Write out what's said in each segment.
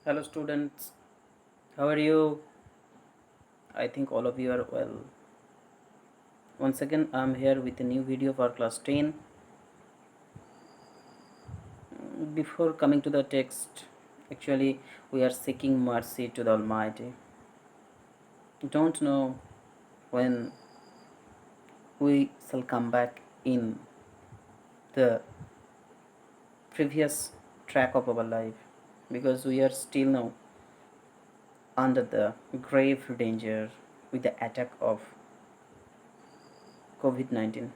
Hello, students. How are you? I think all of you are well. Once again, I'm here with a new video for class 10. Before coming to the text, actually, we are seeking mercy to the Almighty. Don't know when we shall come back in the previous track of our life because we are still now under the grave danger with the attack of COVID-19.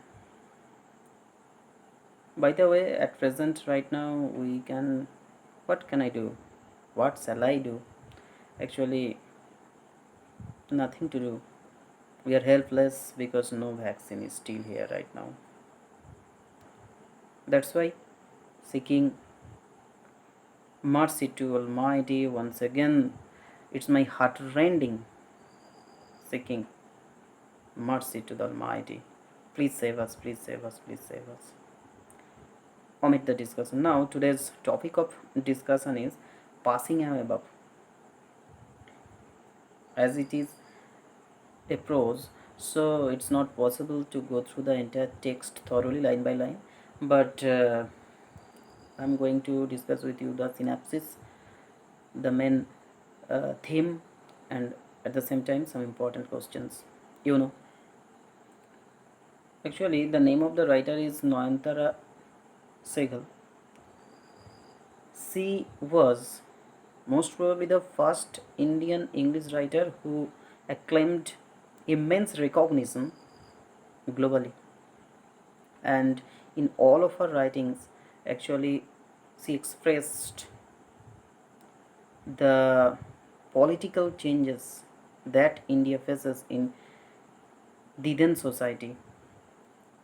By the way, at present, right now, we can. What can I do? What shall I do? Actually, nothing to do. We are helpless because no vaccine is still here right now. That's why seeking mercy to Almighty once again. It's my heart rending seeking mercy to the Almighty. Please save us, please save us, please save us. Omit the discussion. Now, today's topic of discussion is passing away above. As it is a prose, so it's not possible to go through the entire text thoroughly line by line, but I'm going to discuss with you the synopsis, the main theme, and at the same time some important questions. Actually, the name of the writer is Nayantara Sehgal. She was most probably the first Indian English writer who acclaimed immense recognition globally, and in all of her writings, actually, she expressed the political changes that India faces in the then society.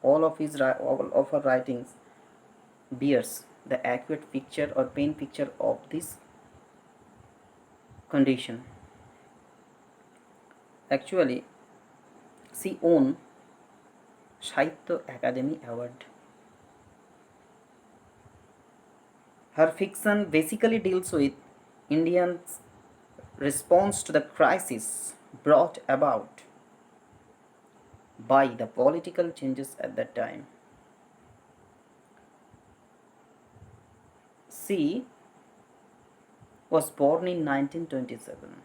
All of her writings bears the accurate picture or pain picture of this condition. Actually, she won Sahitya Academy Award. Her fiction basically deals with Indians' response to the crisis brought about by the political changes at that time. She was born in 1927.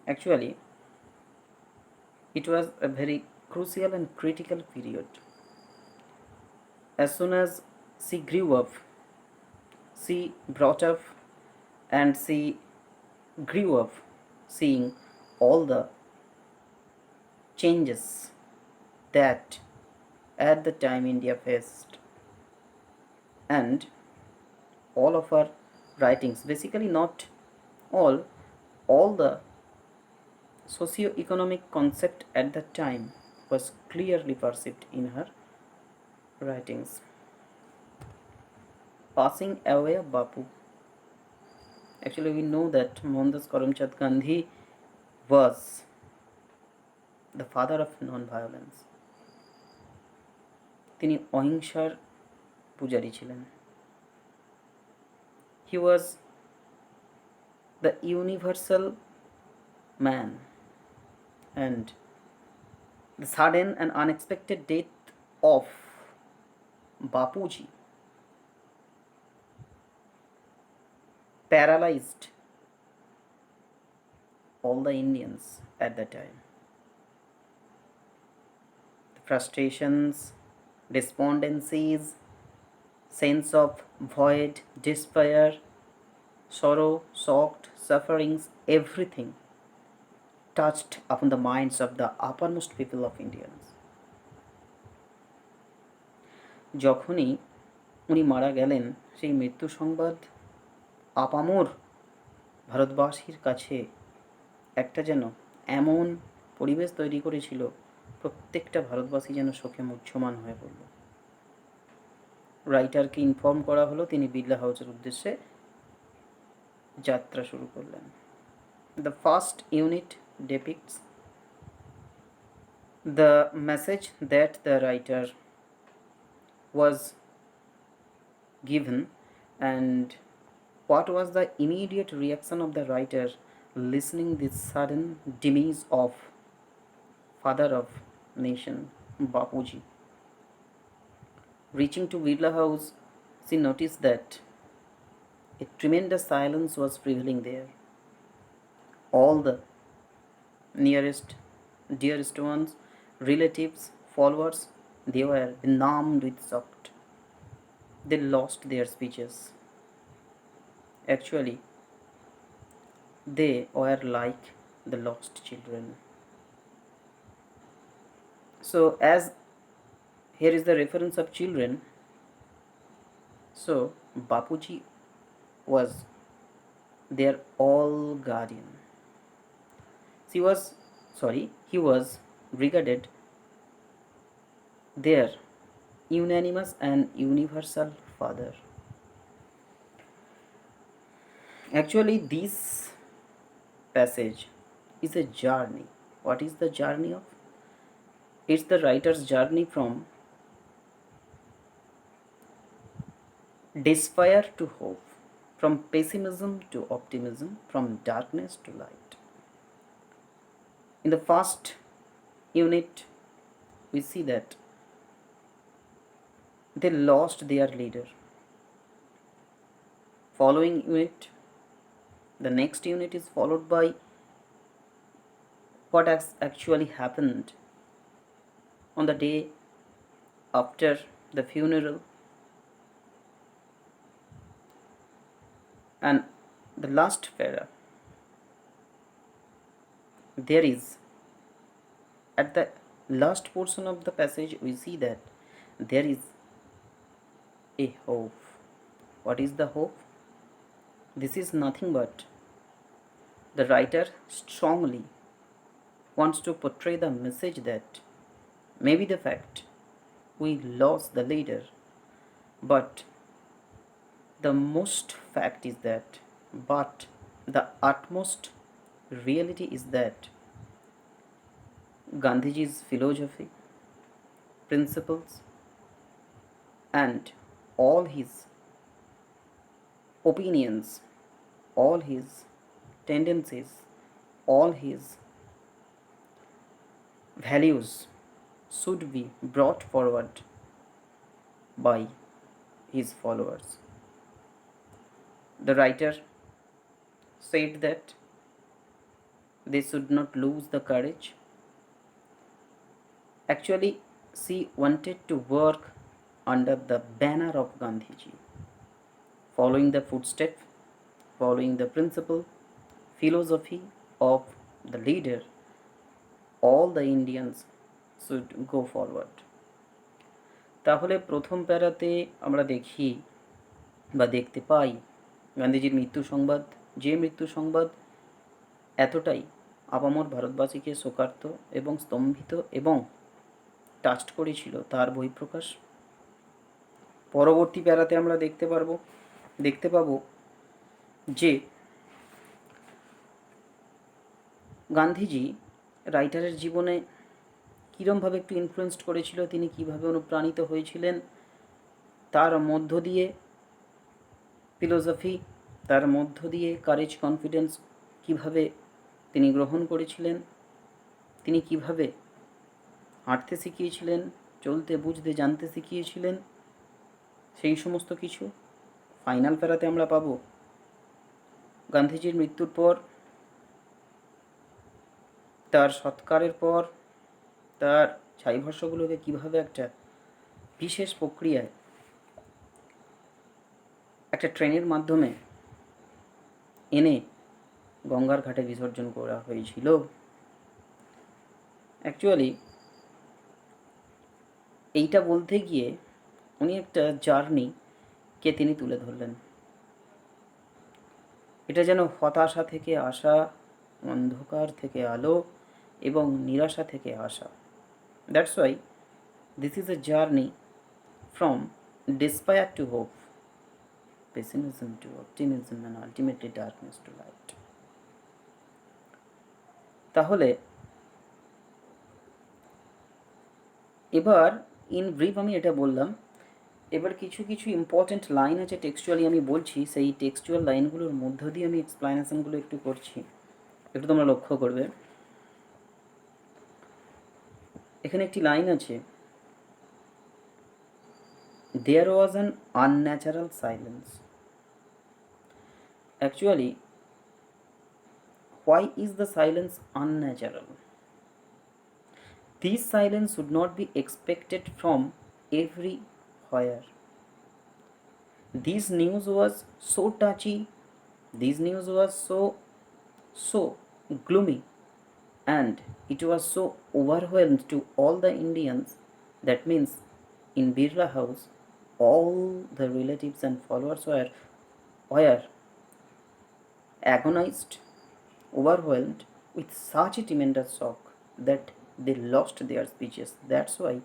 Actually, it was a very crucial and critical period. As soon as she grew up, she brought up and she grew up seeing all the changes that at the time India faced, and all of her writings, basically not all the socio-economic concept at that time was clearly perceived in her writings. Passing away of Bapu. Actually, we know that Mohandas Karamchand Gandhi was the father of non-violence. তিনি অহিংসার পূজারী ছিলেন. He was the universal man, and the sudden and unexpected death of Bapuji paralyzed all the Indians at that time. The frustrations, despondencies, sense of void, despair, sorrow, shocked, sufferings, everything touched upon the minds of the uppermost people of Indians. যখনই উনি মারা গেলেন, সেই মৃত্যু সংবাদ আপামর ভারতবাসীর কাছে একটা যেন এমন পরিবেশ তৈরি করেছিল, প্রত্যেকটা ভারতবাসী যেন শোকে মুহ্যমান হয়ে পড়ল। রাইটারকে ইনফর্ম করা হলো, তিনি বিড়লা হাউসের উদ্দেশ্যে যাত্রা শুরু করলেন। The first unit depicts the message that the writer was given And what was the immediate reaction of the writer listening this sudden demise of father of nation, Bapuji? Reaching to Birla House, she noticed that a tremendous silence was prevailing there. All the nearest, dearest ones, relatives, followers, they were benumbed with shock. They lost their speeches. Actually, they were like the lost children. So, as here is the reference of children, so Bapuji was their all guardian. She was, he was regarded their unanimous and universal father. Actually, this passage is a journey. What is the journey of? It's the writer's journey from despair to hope, from pessimism to optimism, from darkness to light. In the first unit, we see that they lost their leader. Following unit, the next unit is followed by what has actually happened on the day after the funeral, and the last para, there is at the last portion of the passage we see that there is a hope. What is the hope? This is nothing but the writer strongly wants to portray the message that maybe the fact we lost the leader, but the most fact is that, but the utmost reality is that Gandhiji's philosophy, principles, and all his opinions, all his tendencies, all his values should be brought forward by his followers. The writer said that they should not lose the courage. Actually, she wanted to work under the banner of Gandhiji, following the footsteps, following the principle, philosophy of the leader. All the Indians should go forward. তাহলে প্রথম প্যারাতে আমরা দেখি বা দেখতে পাই গান্ধীজির মৃত্যু সংবাদ, যে মৃত্যু সংবাদ এতটাই আপামর ভারতবাসীকে শোকার্ত এবং স্তম্ভিত এবং টাচড করেছিল তার বহিঃপ্রকাশ। পরবর্তী প্যারাতে আমরা দেখতে পাবো যে গান্ধীজি রাইটারের জীবনে কীরমভাবে একটু ইনফ্লুয়েসড করেছিল, তিনি কিভাবে অনুপ্রাণিত হয়েছিলেন, তার মধ্য দিয়ে ফিলোসফি, তার মধ্য দিয়ে কারেজ, কনফিডেন্স কিভাবে তিনি গ্রহণ করেছিলেন, তিনি কিভাবে হাঁটতে শিখিয়েছিলেন, চলতে বুঝতে জানতে শিখিয়েছিলেন, সেই সমস্ত কিছু ফাইনাল প্যারাতে আমরা পাবো। গান্ধীজির মৃত্যুর পর, তার সৎকারের পর, তার ছাইভস্যগুলোকে কীভাবে একটা বিশেষ প্রক্রিয়ায় একটা ট্রেনের মাধ্যমে এনে গঙ্গার ঘাটে বিসর্জন করা হয়েছিল। অ্যাকচুয়ালি এইটা বলতে গিয়ে উনি একটা জার্নিকে তিনি তুলে ধরলেন। এটা যেন হতাশা থেকে আসা, অন্ধকার থেকে আলো এবং নিরাশা থেকে আসা। That's why this is a journey from despair to hope, pessimism to optimism, and ultimately darkness to light. তাহলে এবার ইন ব্রিফ আমি এটা বললাম, এবার কিছু কিছু ইম্পর্ট্যান্ট লাইন আছে টেক্সচুয়ালি আমি বলছি, সেই টেক্সচুয়াল লাইনগুলোর মধ্য দিয়ে আমি এক্সপ্লানেশনগুলো একটু করছি, একটু তোমরা লক্ষ্য করবে। এখানে একটি লাইন আছে, there was an unnatural silence. Actually why is the silence unnatural? This silence should not be expected from everywhere. This news was so touchy, this news was so gloomy, and it was so overwhelmed to all the Indians. That means in Birla house, all the relatives and followers were agonized, overwhelmed with such a tremendous shock that they lost their speeches. That's why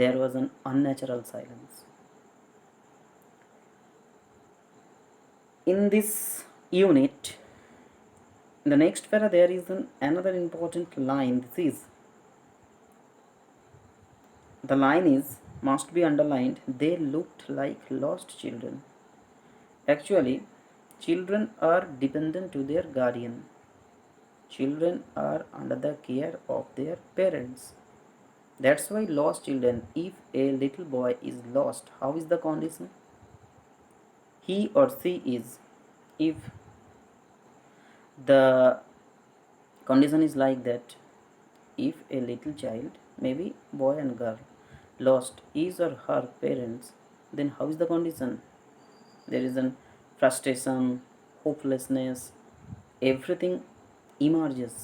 there was an unnatural silence. In this unit, in the next para, there is another important line. The line is must be underlined. They looked like lost children. Actually, children are dependent to their guardian. Children are under the care of their parents. That's why lost children. If a little boy is lost, how is the condition? He or she is. If the condition is like that, if a little child, maybe boy and girl, lost his or her parents, then how is the condition? There is an frustration, hopelessness, everything emerges.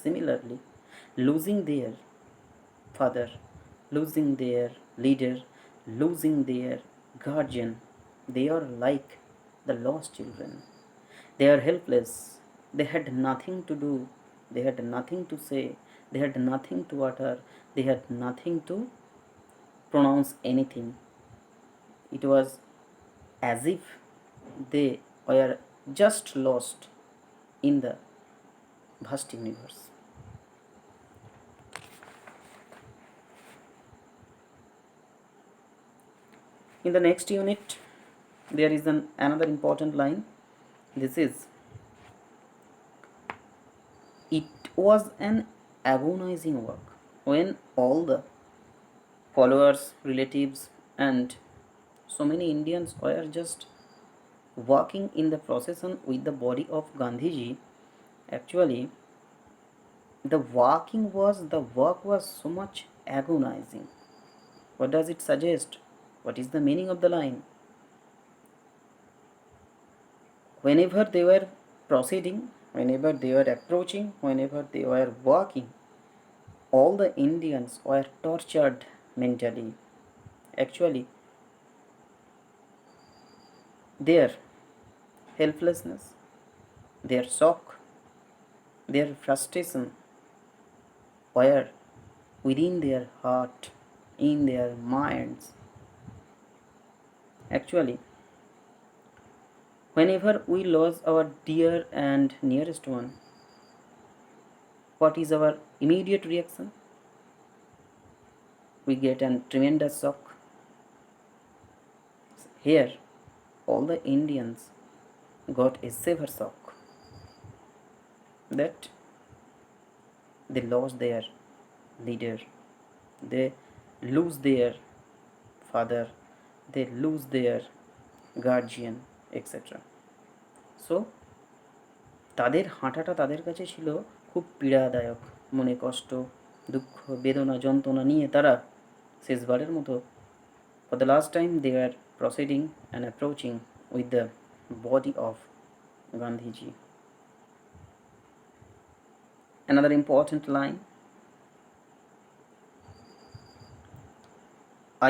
Similarly, losing their father, losing their leader, losing their guardian, they are like the lost children. They are helpless. They had nothing to do. They had nothing to say. They had nothing to utter. They had nothing to pronounce anything. It was as if they were just lost in the vast universe. In the next unit, there is another important line. This is, it was an agonizing work when all the followers, relatives, and so many Indians were just walking in the procession with the body of Gandhiji. Actually, the work was so much agonizing. What does it suggest? What is the meaning of the line? Whenever they were proceeding, whenever they were approaching, whenever they were walking, all the Indians were tortured mentally. Actually, their helplessness, their shock, their frustration were within their heart, in their minds. Actually, whenever we lose our dear and nearest one, what is our immediate reaction? We get a tremendous shock. Here, all the Indians got a severe shock that they lost their leader, they lose their father, they lose their guardian, etc. So তাদের হাঁটাটা তাদের কাছে ছিল খুব পীড়াদায়ক, মনে কষ্ট, দুঃখ, বেদনা, যন্ত্রণা নিয়ে তারা শেষবারের মতো for the last time they were proceeding and approaching with the body of Gandhiji. Another important line,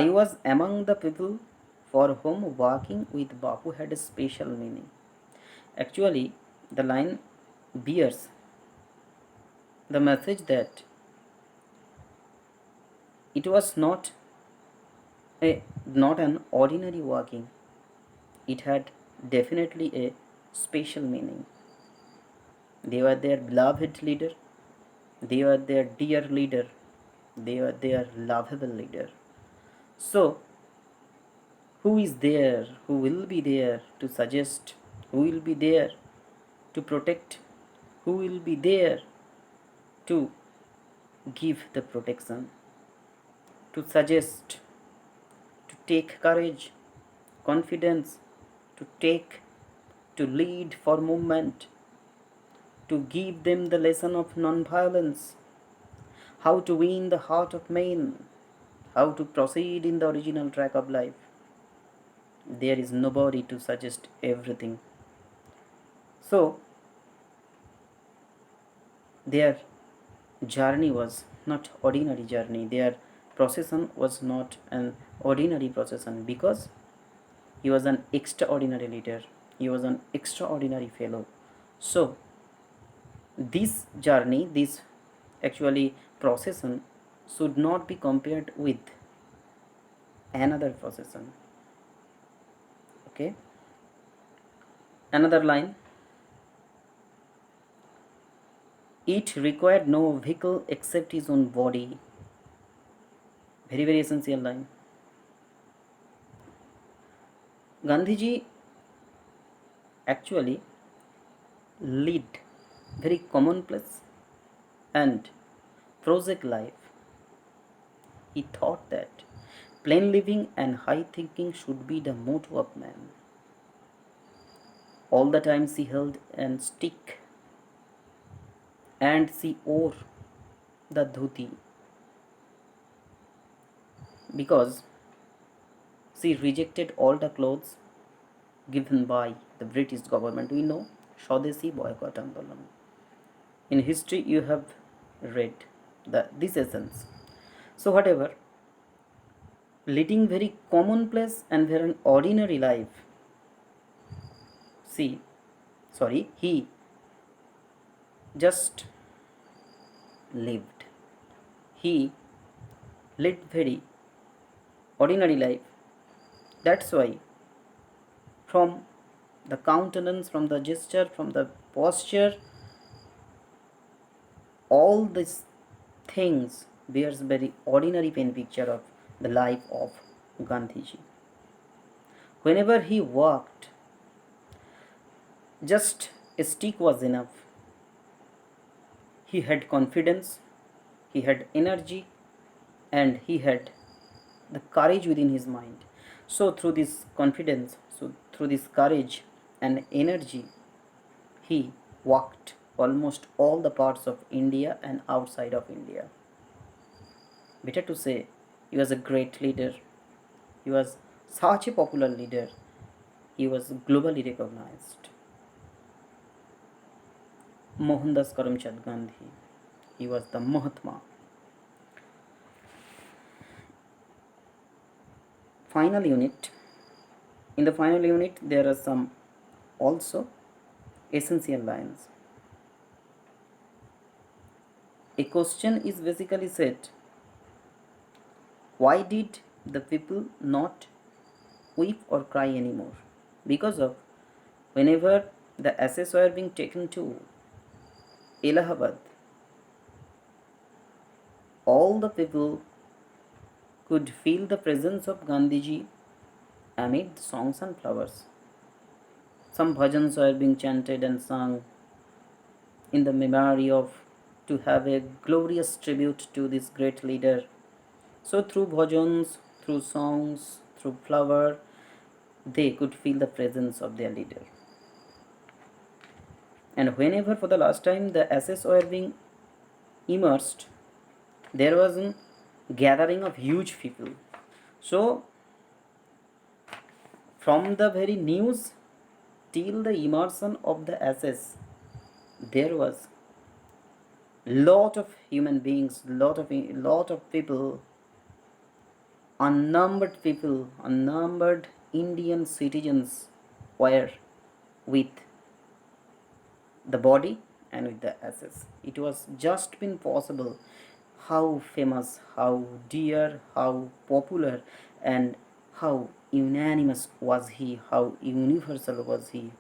I was among the people for whom walking with Bapu had a special meaning. Actually, the line bears the message that it was not an ordinary walking. It had definitely a special meaning. They were their beloved leader, they were their dear leader, they were their lovable leader. So, Who is there? Who will be there to suggest? Who will be there to protect? Who will be there to give the protection, to suggest, to take courage, confidence, to take, to lead for movement, to give them the lesson of non-violence, how to win the heart of men, how to proceed in the original track of life. There is nobody to suggest everything. So, their journey was not ordinary journey. Their procession was not an ordinary procession because he was an extraordinary leader. He was an extraordinary fellow. So, this journey, this actually procession should not be compared with another procession. Okay. Another line. It required no vehicle except his own body. Very, very essential line. Gandhiji actually lead very commonplace and prosaic life. He thought that plain living and high thinking should be the motto of man. All the time she held and stick and she wore the dhoti because she rejected all the clothes given by the British government. We know Swadeshi boycott Andolan. In history, you have read this essence. So, whatever, leading very commonplace and very ordinary life, he just lived. He led very ordinary life. That's why, from the countenance, from the gesture, from the posture, all these things bears very ordinary pen picture of the life of Gandhiji. Whenever he walked, just a stick was enough. He had confidence, he had energy, and he had the courage within his mind. So through this confidence, through this courage and energy, he walked almost all the parts of India and outside of India. Better to say, he was a great leader. He was such a popular leader. He was globally recognized. Mohandas Karamchand Gandhi. He was the Mahatma. Final unit. In the final unit, there are some also essential lines. A question is basically said, why did the people not weep or cry anymore? Because of whenever the assays were being taken to Allahabad, all the people could feel the presence of Gandhiji amid songs and flowers. Some bhajans were being chanted and sung in the memory of to have a glorious tribute to this great leader. So through bhajans, through songs, through flower, they could feel the presence of their leader. And whenever for the last time the ashes were being immersed, there was a gathering of huge people. So from the very news till the immersion of the ashes, there was lot of human beings, lot of people, unnumbered Indian citizens were with the body and with the ashes. It was just been possible how famous, how dear, how popular, and how unanimous was he, how universal was he.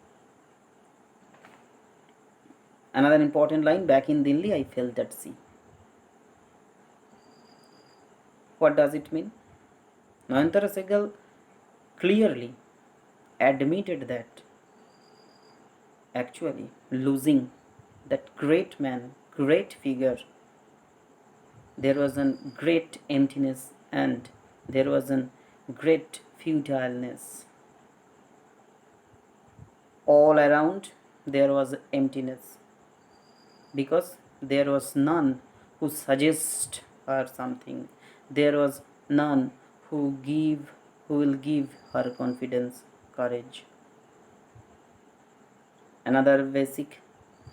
Another important line, back in Delhi, I felt at sea. What does it mean? Nayantara Sehgal clearly admitted that actually losing that great man, great figure, there was a great emptiness and there was a great futileness. All around there was emptiness because there was none who suggest her something. There was none who will give her confidence, courage. Another basic,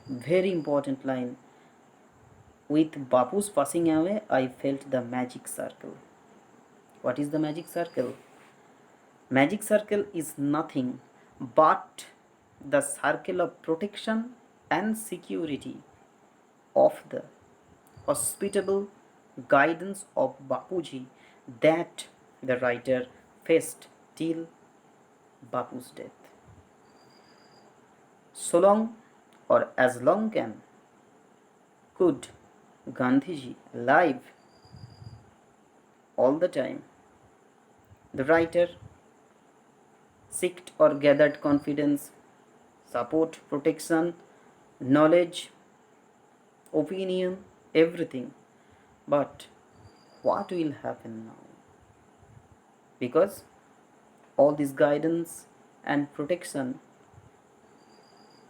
very important line: with Bapu's passing away, I felt the magic circle. What is the magic circle? Magic circle is nothing but the circle of protection and security of the hospitable guidance of Bapuji that the writer faced till Bapu's death. So long or as long can could Gandhiji alive all the time, the writer seeked or gathered confidence, support, protection, knowledge, opinion, everything. But what will happen now? Because all this guidance and protection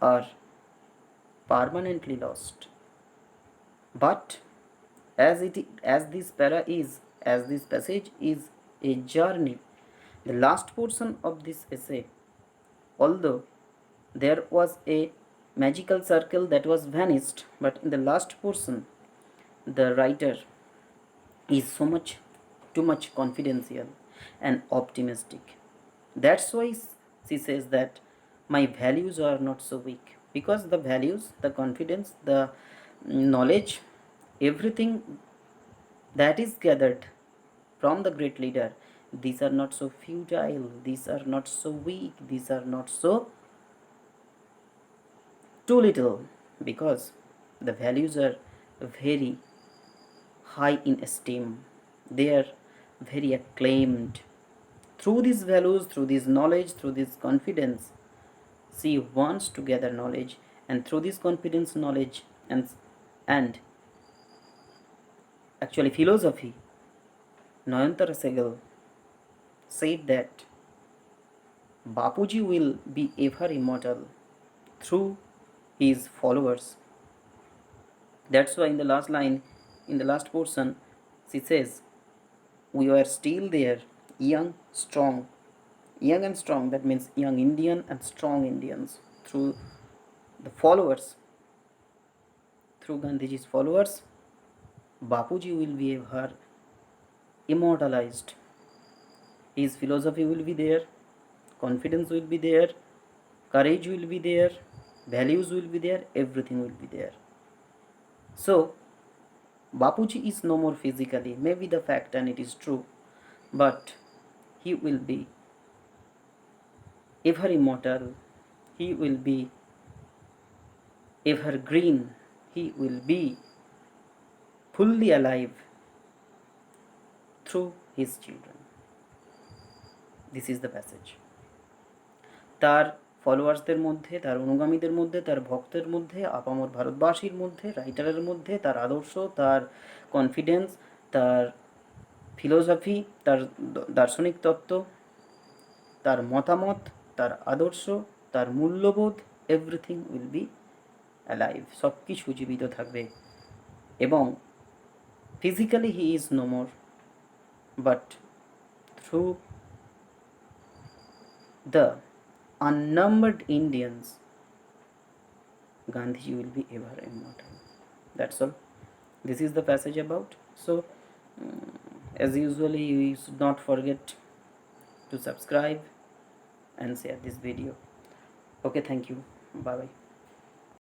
are permanently lost. But as this para is, as this passage is a journey, the last portion of this essay, although there was a magical circle that was vanished, but in the last portion the writer is so much too much confidential and optimistic. That's why she says that my values are not so weak, because the values, the confidence, the knowledge, everything that is gathered from the great leader, these are not so futile, these are not so weak, these are not so too little, because the values are very high in esteem, they are very acclaimed. Through these values, through this knowledge, through this confidence, she wants to gather knowledge, and through this confidence, knowledge, and actually philosophy, Nayantara Sehgal said that Bapuji will be ever immortal through his followers. That's why in the last line, in the last portion, she says, we were still there, young, strong. Young and strong, that means young Indian and strong Indians. Through the followers, through Gandhiji's followers, Bapuji will be ever immortalized. His philosophy will be there, confidence will be there, courage will be there, values will be there, everything will be there. So, Bapuji is no more physically, maybe the fact, and it is true, but he will be ever immortal, he will be evergreen, he will be fully alive through his children. This is the passage. তার ফলোয়ার্সদের মধ্যে, তার অনুগামীদের মধ্যে, তার ভক্তের মধ্যে, আপামর ভারতবাসীর মধ্যে, রাইটারের মধ্যে তার আদর্শ, তার কনফিডেন্স, তার ফিলোসফি, তার দার্শনিক তত্ত্ব, তার মতামত, তার আদর্শ, তার মূল্যবোধ, এভরিথিং উইল বি অ্যালাইভ, সব কিছু জীবিত থাকবে। এবং physically he is no more, but through the unnumbered Indians, Gandhiji will be ever immortal. That's all. This is the passage about. So, as usually, you should not forget to subscribe and share this video. Okay, thank you. Bye bye.